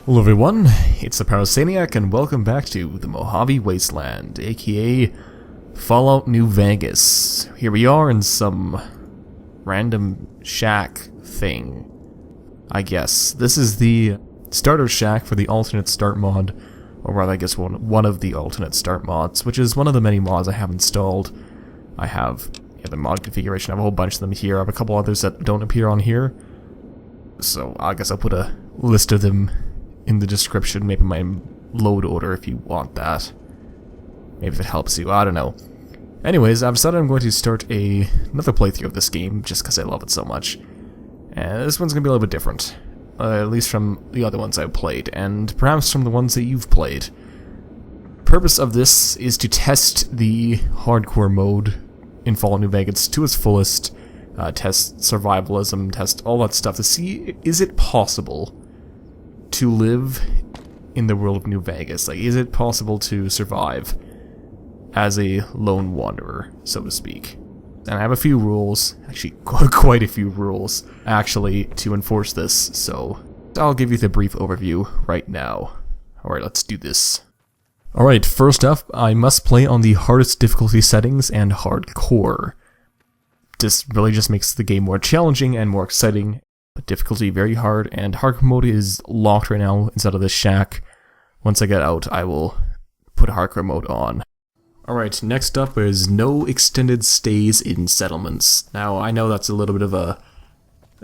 Hello everyone, it's the Pyrosaniac and welcome back to the Mojave Wasteland, aka Fallout New Vegas. Here we are in some random shack thing, I guess. This is the starter shack for the alternate start mod, or rather I guess one of the alternate start mods, which is one of the many mods I have installed. I have the mod configuration, I have a whole bunch of them here, I have a couple others that don't appear on here. So I guess I'll put a list of them in the description, maybe my load order if you want that. Maybe if it helps you, I don't know. Anyways, I've decided I'm going to start another playthrough of this game, just because I love it so much. And this one's going to be a little bit different. At least from the other ones I've played, and perhaps from the ones that you've played. The purpose of this is to test the hardcore mode in Fallout New Vegas to its fullest. Test survivalism, test all that stuff to see, is it possible to live in the world of New Vegas? Like, is it possible to survive as a lone wanderer, so to speak? And I have a few rules, actually quite a few rules, actually, to enforce this, so I'll give you the brief overview right now. Alright, let's do this. Alright, first up, I must play on the hardest difficulty settings and hardcore. This really just makes the game more challenging and more exciting. Difficulty very hard, and hardcore mode is locked right now inside of this shack. Once I get out, I will put hardcore mode on. Alright, next up is no extended stays in settlements. Now, I know that's a little bit of a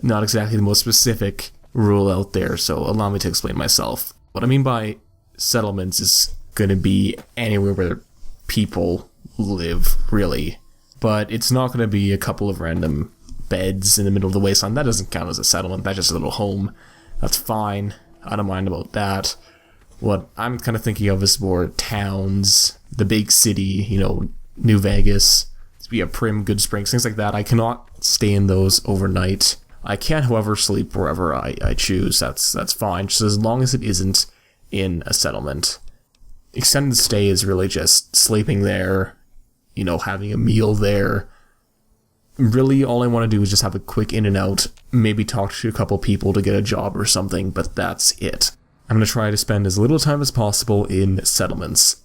not exactly the most specific rule out there, so allow me to explain myself. What I mean by settlements is going to be anywhere where people live, really. But it's not going to be a couple of random beds in the middle of the wasteland. That doesn't count as a settlement, that's just a little home. That's fine, I don't mind about that. What I'm kind of thinking of is more towns, the big city, you know, New Vegas, we have Prim, Good Springs, things like that. I cannot stay in those overnight. I can, however, sleep wherever I choose, that's fine, just as long as it isn't in a settlement. Extended stay is really just sleeping there, you know, having a meal there. Really, all I want to do is just have a quick in and out, maybe talk to a couple people to get a job or something, but that's it. I'm going to try to spend as little time as possible in settlements.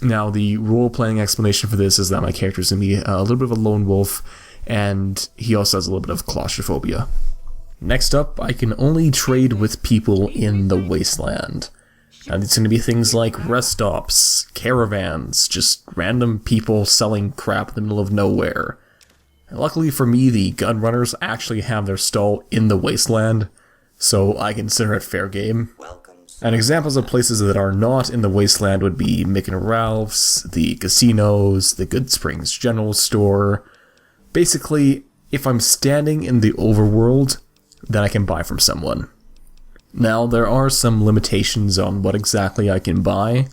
Now, the role-playing explanation for this is that my character is going to be a little bit of a lone wolf, and he also has a little bit of claustrophobia. Next up, I can only trade with people in the wasteland. And it's going to be things like rest stops, caravans, just random people selling crap in the middle of nowhere. Luckily for me, the gun runners actually have their stall in the wasteland, so I consider it fair game. And examples of places that are not in the wasteland would be Mick and Ralph's, the casinos, the Good Springs General Store. Basically, if I'm standing in the overworld, then I can buy from someone. Now, there are some limitations on what exactly I can buy,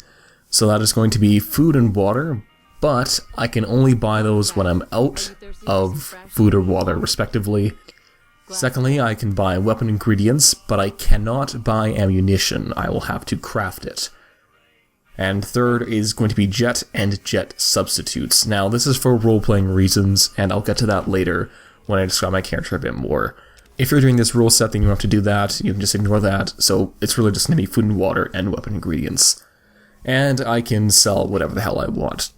so that is going to be food and water, but I can only buy those when I'm out of food or water, respectively. Secondly, I can buy weapon ingredients, but I cannot buy ammunition. I will have to craft it. And third is going to be jet and jet substitutes. Now, this is for role-playing reasons, and I'll get to that later when I describe my character a bit more. If you're doing this rule set, then you don't have to do that. You can just ignore that. So it's really just going to be food and water and weapon ingredients. And I can sell whatever the hell I want.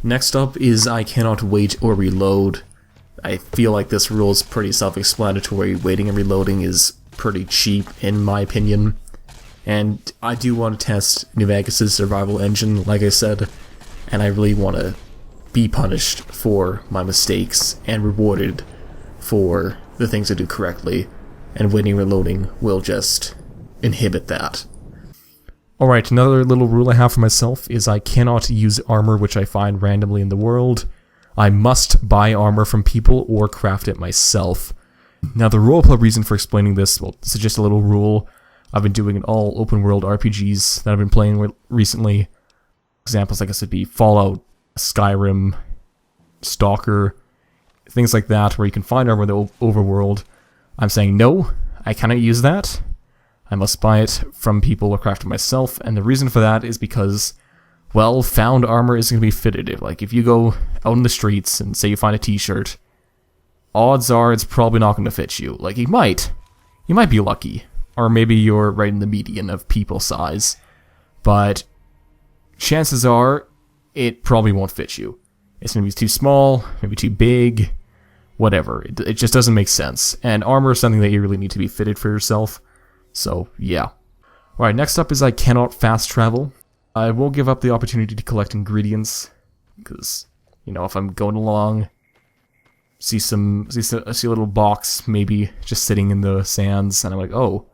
Next up is I cannot wait or reload. I feel like this rule is pretty self-explanatory. Waiting and reloading is pretty cheap, in my opinion. And I do want to test New Vegas' survival engine, like I said, and I really want to be punished for my mistakes and rewarded for the things I do correctly, and waiting and reloading will just inhibit that. Alright, another little rule I have for myself is I cannot use armor which I find randomly in the world. I must buy armor from people or craft it myself. Now the roleplay reason for explaining this, well, this is just a little rule I've been doing in all open world RPGs that I've been playing recently. Examples I guess would be Fallout, Skyrim, Stalker, things like that where you can find armor in the overworld. I'm saying no, I cannot use that. I must buy it from people or craft it myself, and the reason for that is because, well, found armor isn't going to be fitted. Like, if you go out in the streets and say you find a t-shirt, odds are it's probably not going to fit you. Like, you might be lucky, or maybe you're right in the median of people size, but chances are it probably won't fit you. It's going to be too small, maybe too big, whatever. It just doesn't make sense. And armor is something that you really need to be fitted for yourself. So, yeah. Alright, next up is I cannot fast travel. I will give up the opportunity to collect ingredients, because, you know, if I'm going along, see a little box, maybe, just sitting in the sands, and I'm like, oh,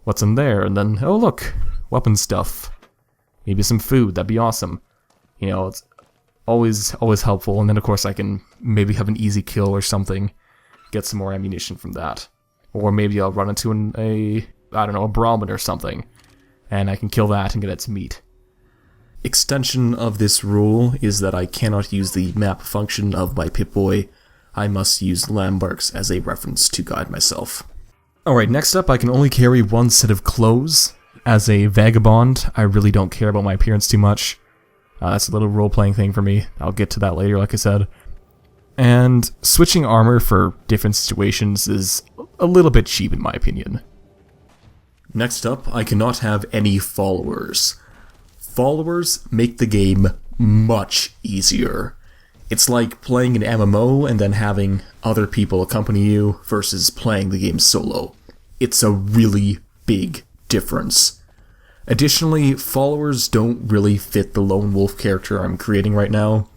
what's in there? And then, oh look, weapon stuff. Maybe some food, that'd be awesome. You know, it's always helpful, and then of course I can maybe have an easy kill or something, get some more ammunition from that. Or maybe I'll run into a Brahmin or something, and I can kill that and get its meat. Extension of this rule is that I cannot use the map function of my Pip-Boy. I must use landmarks as a reference to guide myself. Alright, next up I can only carry one set of clothes. As a vagabond, I really don't care about my appearance too much. That's a little role-playing thing for me. I'll get to that later, like I said. And switching armor for different situations is a little bit cheap in my opinion. Next up, I cannot have any followers. Followers make the game much easier. It's like playing an MMO and then having other people accompany you versus playing the game solo. It's a really big difference. Additionally, followers don't really fit the lone wolf character I'm creating right now.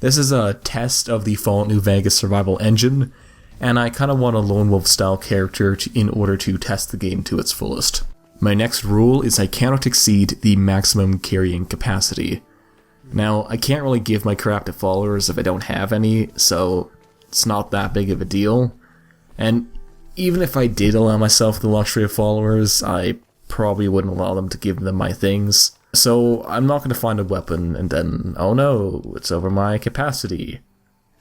This is a test of the Fallout New Vegas survival engine, and I kind of want a lone wolf style character in order to test the game to its fullest. My next rule is I cannot exceed the maximum carrying capacity. Now, I can't really give my crap to followers if I don't have any, so it's not that big of a deal. And even if I did allow myself the luxury of followers, I probably wouldn't allow them to give them my things. So I'm not going to find a weapon and then, oh no, it's over my capacity.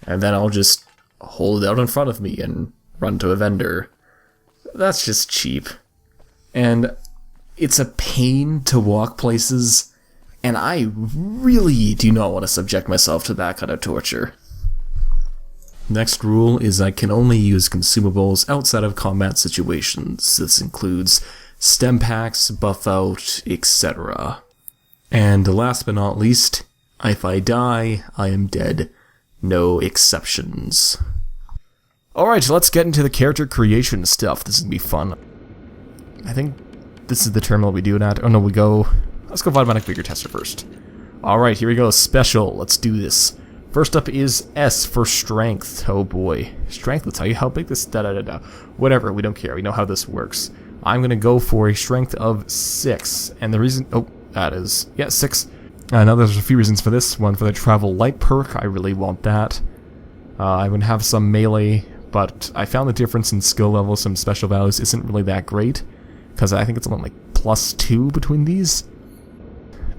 And then I'll just hold it out in front of me and run to a vendor. That's just cheap. And it's a pain to walk places, and I really do not want to subject myself to that kind of torture. Next rule is I can only use consumables outside of combat situations. This includes stem packs, buff out, etc. And last but not least, if I die, I am dead. No exceptions. Alright, let's get into the character creation stuff. This is gonna be fun. I think this is the terminal we do it at. Oh no, let's go Automatic Vigor Tester first. Alright, here we go, special, let's do this. First up is S for strength. Oh boy. Strength, let's tell you how big this, whatever, we don't care, we know how this works. I'm gonna go for a strength of 6, and the reason, that is, 6. Now there's a few reasons for this. One, for the travel light perk, I really want that. I would have some melee, but I found the difference in skill levels, some special values, isn't really that great, because I think it's only like +2 between these.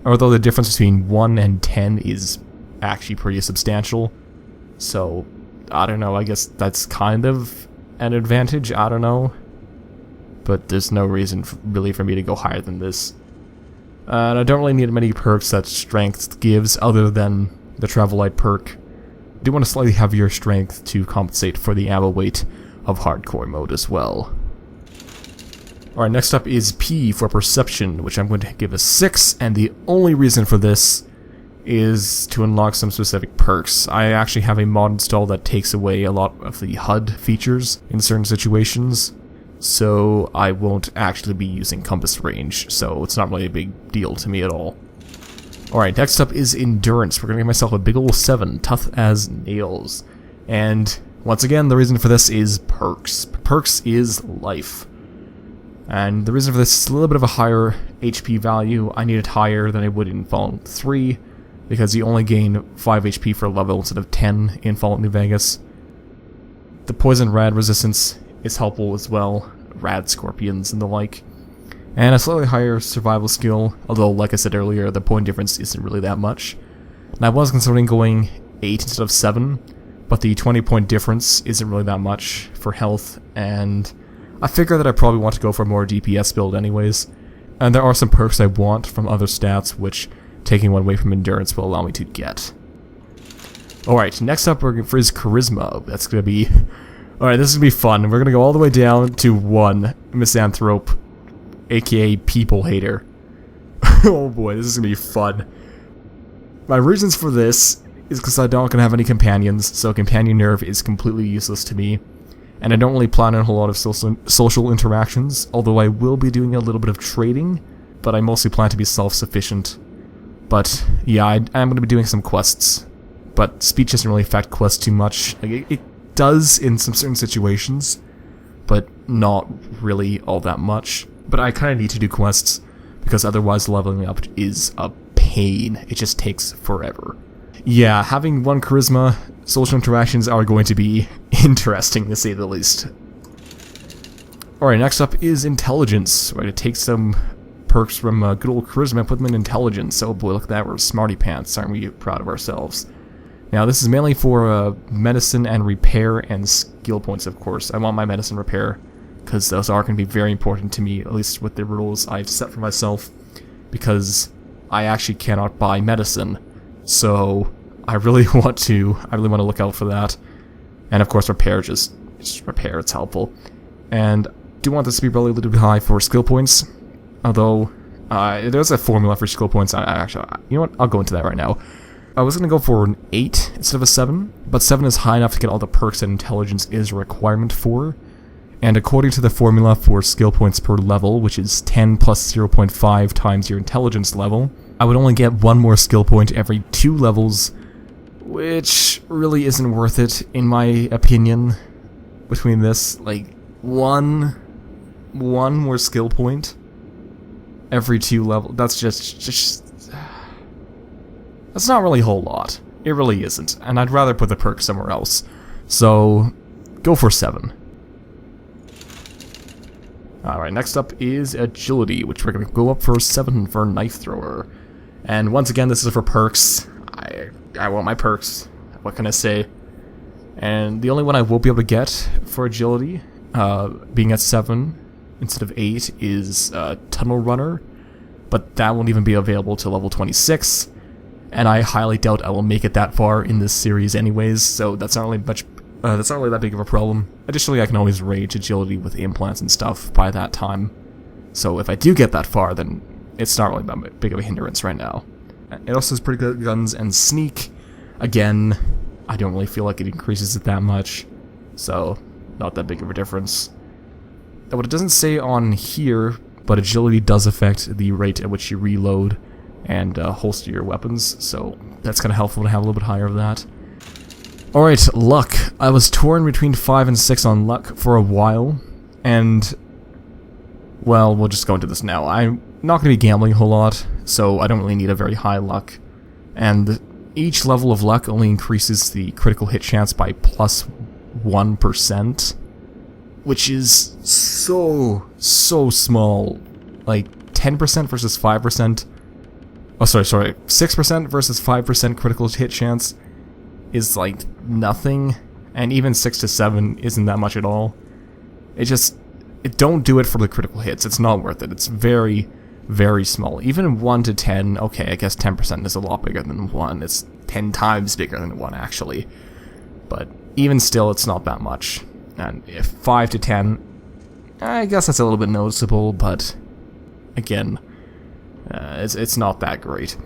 Although the difference between 1 and 10 is actually pretty substantial. So, I don't know, I guess that's kind of an advantage, I don't know. But there's no reason really for me to go higher than this. And I don't really need many perks that strength gives other than the travel light perk. I do want a slightly heavier strength to compensate for the ammo weight of hardcore mode as well. Alright, next up is P for perception, which I'm going to give a 6, and the only reason for this is to unlock some specific perks. I actually have a mod installed that takes away a lot of the HUD features in certain situations, so I won't actually be using compass range, so it's not really a big deal to me at all. Alright, next up is endurance. We're going to give myself a big ol' 7, tough as nails. And once again, the reason for this is perks. Perks is life. And the reason for this is a little bit of a higher HP value. I need it higher than I would in Fallout 3, because you only gain 5 HP for a level instead of 10 in Fallout New Vegas. The poison rad resistance is helpful as well, rad scorpions and the like. And a slightly higher survival skill, although like I said earlier, the point difference isn't really that much. And I was considering going 8 instead of 7, but the 20-point difference isn't really that much for health, and I figure that I probably want to go for a more DPS build anyways. And there are some perks I want from other stats, which taking one away from endurance will allow me to get. Alright, next up for his charisma. That's gonna be... Alright, this is gonna be fun. We're gonna go all the way down to 1 Misanthrope. aka people hater. Oh boy, this is gonna be fun. My reasons for this is because I don't gonna have any companions, so companion nerve is completely useless to me. And I don't really plan on a whole lot of social interactions, although I will be doing a little bit of trading, but I mostly plan to be self-sufficient. But yeah, I'm going to be doing some quests, but speech doesn't really affect quests too much. Like, it does in some certain situations, but not really all that much. But I kind of need to do quests, because otherwise leveling up is a pain. It just takes forever. Yeah, having 1 charisma, social interactions are going to be interesting, to say the least. Alright, next up is intelligence. We're going to take some perks from good old charisma and put them in intelligence. Oh boy, look at that, we're smarty pants. Aren't we proud of ourselves? Now, this is mainly for medicine and repair and skill points, of course. I want my medicine repair, because those are going to be very important to me, at least with the rules I've set for myself, because I actually cannot buy medicine. So I really want to look out for that. And of course repair, just repair, it's helpful. And I do want this to be probably a little bit high for skill points. Although, there's a formula for skill points. Actually, you know what, I'll go into that right now. I was going to go for an 8 instead of a 7, but 7 is high enough to get all the perks that intelligence is a requirement for. And according to the formula for skill points per level, which is 10 plus 0.5 times your intelligence level, I would only get 1 more skill point every 2 levels, which really isn't worth it, in my opinion, between this. Like, one more skill point every 2 levels. That's just that's not really a whole lot. It really isn't, and I'd rather put the perk somewhere else. So, go for 7. Alright, next up is agility, which we're going to go up for 7 for knife thrower. And once again, this is for perks. I want my perks. What can I say? And the only one I will be able to get for agility, being at 7 instead of 8, is Tunnel Runner. But that won't even be available till level 26. And I highly doubt I will make it that far in this series anyways, so that's not really that big of a problem. Additionally, I can always rage agility with implants and stuff by that time. So if I do get that far, then it's not really that big of a hindrance right now. It also has pretty good guns and sneak. Again, I don't really feel like it increases it that much, so not that big of a difference. What it doesn't say on here, but agility does affect the rate at which you reload and holster your weapons, so that's kind of helpful to have a little bit higher of that. Alright, luck. I was torn between 5 and 6 on luck for a while, and well, we'll just go into this now. I'm not going to be gambling a whole lot, so I don't really need a very high luck. And each level of luck only increases the critical hit chance by plus 1%, which is so small. Like 10% versus 5%. Oh, sorry, 6% versus 5% critical hit chance is like nothing, and even 6 to 7 isn't that much at all. Don't do it for the critical hits. It's not worth it. It's very, very small. Even 1 to 10, okay, I guess 10% is a lot bigger than 1. It's 10 times bigger than 1, actually. But even still, it's not that much. And if 5 to 10, I guess that's a little bit noticeable, but again, it's not that great.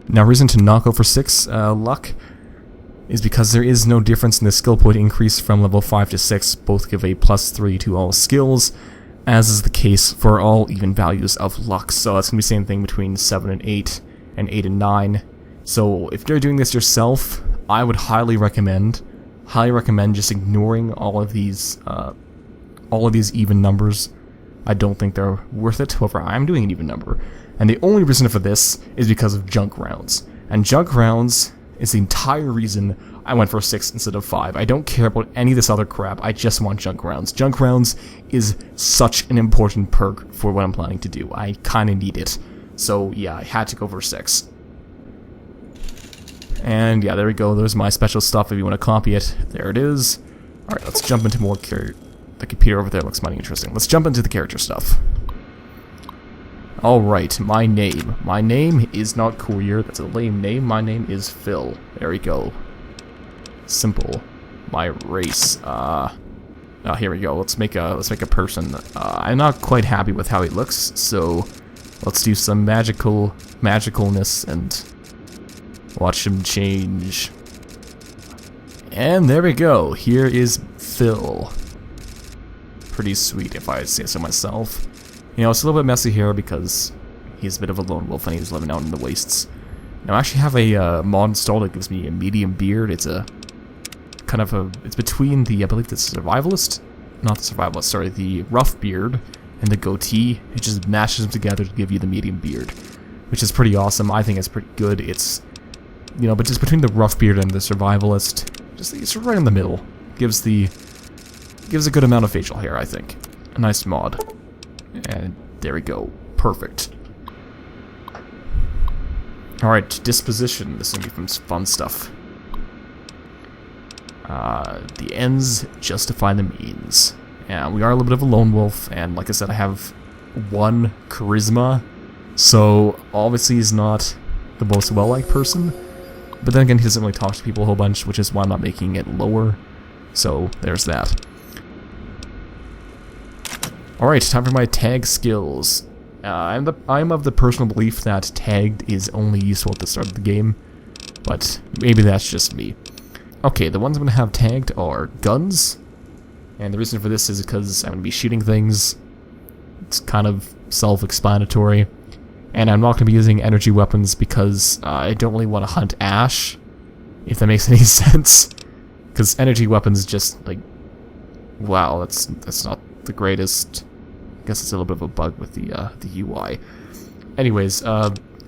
Now, reason to not go for 6 luck is because there is no difference in the skill point increase from level 5 to 6. Both give a plus 3 to all skills, as is the case for all even values of luck. So that's going to be the same thing between 7 and 8, and 8 and 9. So if you're doing this yourself, I would highly recommend just ignoring all of these even numbers. I don't think they're worth it. However, I'm doing an even number. And the only reason for this is because of junk rounds. And junk rounds is the entire reason I went for 6 instead of 5. I don't care about any of this other crap, I just want junk rounds. Junk rounds is such an important perk for what I'm planning to do. I kinda need it. So yeah, I had to go for 6. And yeah, there we go, there's my special stuff if you want to copy it. There it is. Alright, let's jump into more the computer over there looks mighty interesting. Let's jump into the character stuff. Alright, my name. My name is not Courier, that's a lame name. My name is Phil. There we go. Simple. My race. Oh, here we go. Let's make a person. I'm not quite happy with how he looks, so let's do some magicalness and watch him change. And there we go. Here is Phil. Pretty sweet, if I say so myself. You know, it's a little bit messy here because he's a bit of a lone wolf and he's living out in the wastes. Now, I actually have a mod installed that gives me a medium beard. It's a kind of a... It's between the, I believe, the Survivalist? Not the Survivalist, sorry, the rough beard and the goatee. It just mashes them together to give you the medium beard, which is pretty awesome. I think it's pretty good. It's, you know, but just between the rough beard and the Survivalist, just it's right in the middle. Gives a good amount of facial hair, I think. A nice mod. And there we go. Perfect. Alright, disposition. This is going to be some fun stuff. The ends justify the means. Yeah, we are a little bit of a lone wolf, and like I said, I have 1 charisma, so obviously he's not the most well-liked person, but then again, he doesn't really talk to people a whole bunch, which is why I'm not making it lower, so there's that. Alright, time for my tag skills. I'm of the personal belief that tagged is only useful at the start of the game, but maybe that's just me. Okay, the ones I'm going to have tagged are guns, and the reason for this is because I'm going to be shooting things. It's kind of self-explanatory, and I'm not going to be using energy weapons because I don't really want to hunt Ash, if that makes any sense, because energy weapons just, like, wow, that's not the greatest. I guess it's a little bit of a bug with the UI. Anyways,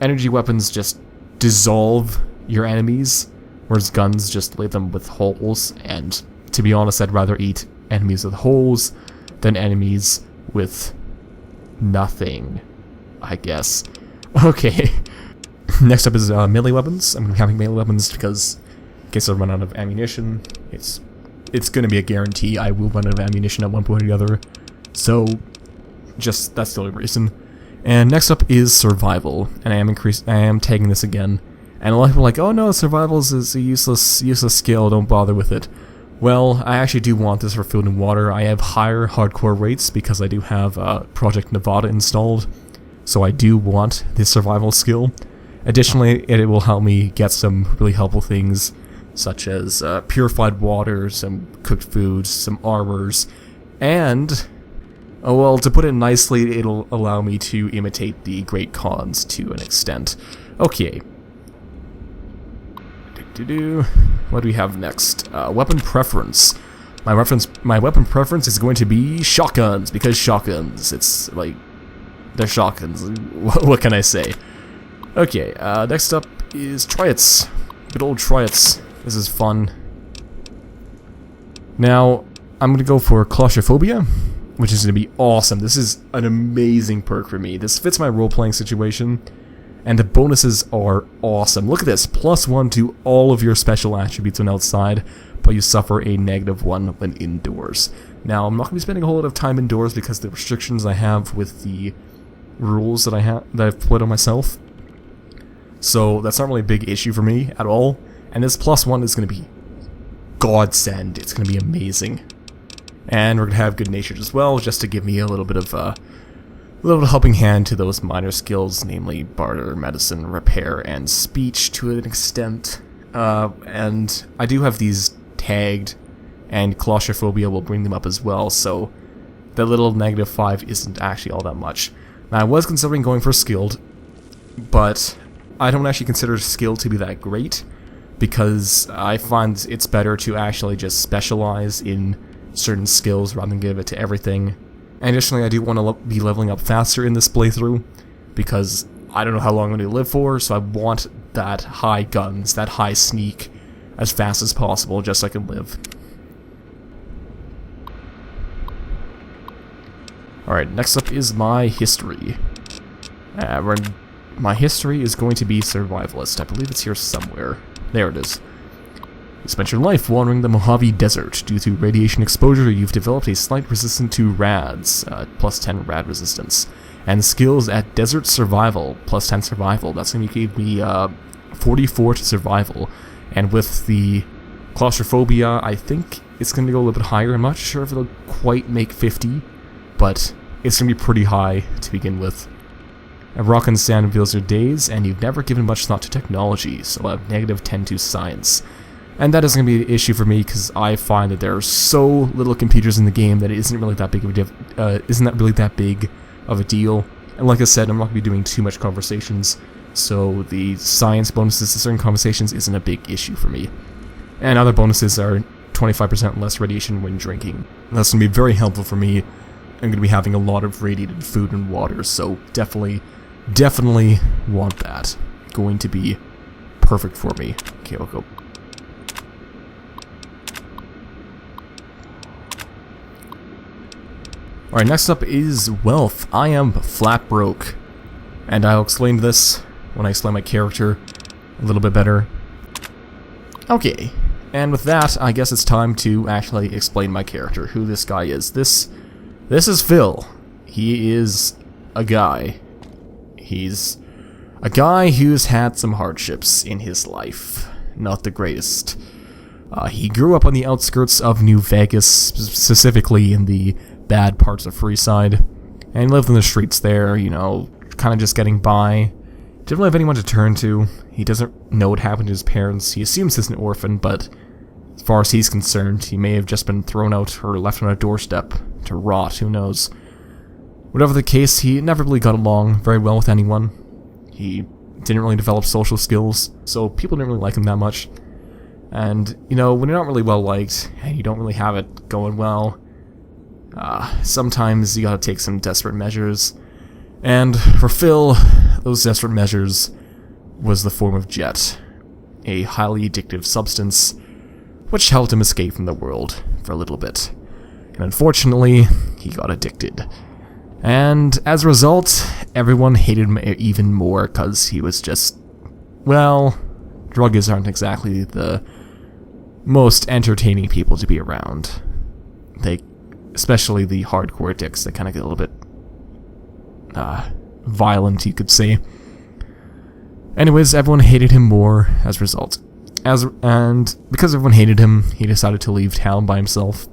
energy weapons just dissolve your enemies, whereas guns just leave them with holes, and to be honest, I'd rather eat enemies with holes than enemies with nothing, I guess. Okay, next up is melee weapons. I'm having melee weapons because in case I run out of ammunition, it's going to be a guarantee I will run out of ammunition at one point or the other, so just that's the only reason. And next up is survival, and I am tagging this again. And a lot of people are like, oh no, survival is a useless skill, don't bother with it. Well, I actually do want this for food and water. I have higher hardcore rates because I do have Project Nevada installed, so I do want this survival skill. Additionally, it will help me get some really helpful things, such as purified water, some cooked foods, some armors, and, oh well, to put it nicely, it'll allow me to imitate the Great Khans to an extent. Okay. What do we have next? Weapon preference. My weapon preference is going to be shotguns, because shotguns, it's like, they're shotguns. What can I say? Okay, next up is Triads. Good old Triads. This is fun. Now, I'm gonna go for claustrophobia, which is gonna be awesome. This is an amazing perk for me. This fits my role-playing situation. And the bonuses are awesome. Look at this, +1 to all of your special attributes when outside, but you suffer a -1 when indoors. Now, I'm not going to be spending a whole lot of time indoors because the restrictions I have with the rules that I've put on myself. So that's not really a big issue for me at all. And this +1 is going to be godsend. It's going to be amazing. And we're going to have good natured as well, just to give me a little bit of helping hand to those minor skills, namely barter, medicine, repair, and speech to an extent. And I do have these tagged, and claustrophobia will bring them up as well, so the little -5 isn't actually all that much. Now, I was considering going for skilled, but I don't actually consider skilled to be that great, because I find it's better to actually just specialize in certain skills rather than give it to everything. And additionally, I do want to be leveling up faster in this playthrough, because I don't know how long I'm going to live for, so I want that high guns, that high sneak, as fast as possible, just so I can live. Alright, next up is my history. My history is going to be Survivalist. I believe it's here somewhere. There it is. You spent your life wandering the Mojave Desert. Due to radiation exposure, you've developed a slight resistance to rads, +10 rad resistance, and skills at Desert Survival, +10 survival. That's going to give me 44 to survival, and with the Claustrophobia, I think it's going to go a little bit higher. I'm not sure if it'll quite make 50, but it's going to be pretty high to begin with. A rock and sand reveals your days, and you've never given much thought to technology, so I'll have negative 10 to science. And that is going to be an issue for me, because I find that there are so little computers in the game that it isn't really that big of a deal. And like I said, I'm not going to be doing too much conversations, so the science bonuses to certain conversations isn't a big issue for me. And other bonuses are 25% less radiation when drinking. That's going to be very helpful for me. I'm going to be having a lot of radiated food and water, so definitely want that. Going to be perfect for me. Okay, I'll go. Alright, next up is wealth. I am flat broke. And I'll explain this when I explain my character a little bit better. Okay, and with that, I guess it's time to actually explain my character, who this guy is. This is Phil. He is a guy. He's a guy who's had some hardships in his life. Not the greatest. He grew up on the outskirts of New Vegas, specifically in the bad parts of Freeside, and lived in the streets there, you know, kind of just getting by. Didn't really have anyone to turn to. He doesn't know what happened to his parents. He assumes he's an orphan, but as far as he's concerned, he may have just been thrown out or left on a doorstep to rot, who knows. Whatever the case, he never really got along very well with anyone. He didn't really develop social skills, so people didn't really like him that much. And, you know, when you're not really well liked, and you don't really have it going well, sometimes you gotta take some desperate measures. And for Phil, those desperate measures was the form of Jet, a highly addictive substance which helped him escape from the world for a little bit. And unfortunately, he got addicted. And as a result, everyone hated him even more because he was just, well, druggies aren't exactly the most entertaining people to be around. Especially the hardcore addicts, they kind of get a little bit violent, you could say. Anyways, everyone hated him more as a result. And because everyone hated him, he decided to leave town by himself,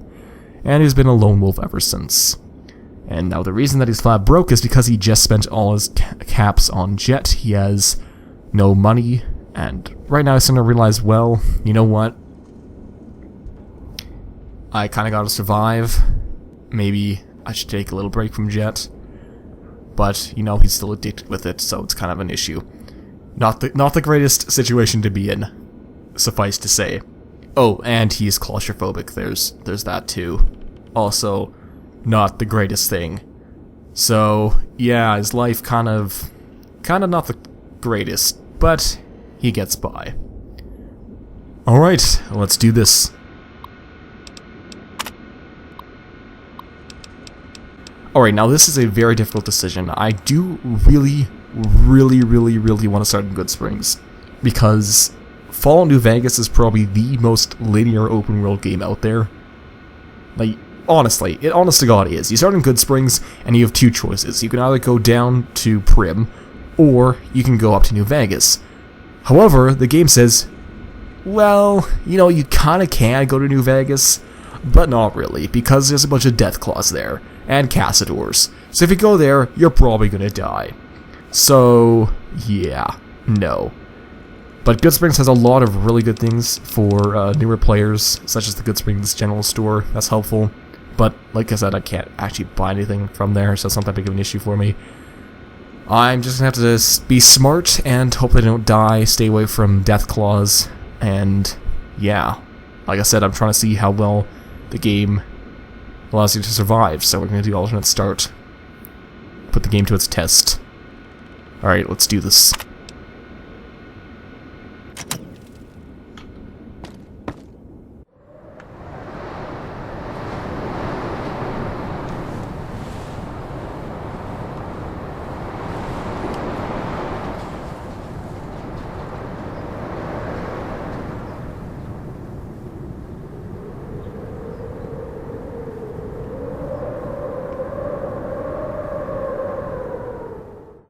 and he's been a lone wolf ever since. And now the reason that he's flat broke is because he just spent all his caps on Jet. He has no money, and right now he's starting to realize, well, you know what? I kind of gotta survive. Maybe I should take a little break from Jet. But, you know, he's still addicted with it, so it's kind of an issue. Not the greatest situation to be in, suffice to say. Oh, and he's claustrophobic. There's that too. Also, not the greatest thing. So, yeah, his life kind of not the greatest, but he gets by. Alright, let's do this. Alright, now this is a very difficult decision. I do really want to start in Good Springs, because Fallout New Vegas is probably the most linear open world game out there. Like, honestly, it honest to God is. You start in Good Springs, and you have two choices. You can either go down to Prim, or you can go up to New Vegas. However, the game says, well, you know, you kinda can go to New Vegas, but not really, because there's a bunch of Deathclaws there, and Cassadors. So if you go there, you're probably gonna die. So, yeah, no. But Good Springs has a lot of really good things for newer players, such as the Good Springs General Store. That's helpful. But, like I said, I can't actually buy anything from there, so it's not that big of an issue for me. I'm just gonna have to be smart and hope they don't die, stay away from Deathclaws, and yeah. Like I said, I'm trying to see how well the game allows you to survive, so we're gonna do alternate start. Put the game to its test. Alright, let's do this.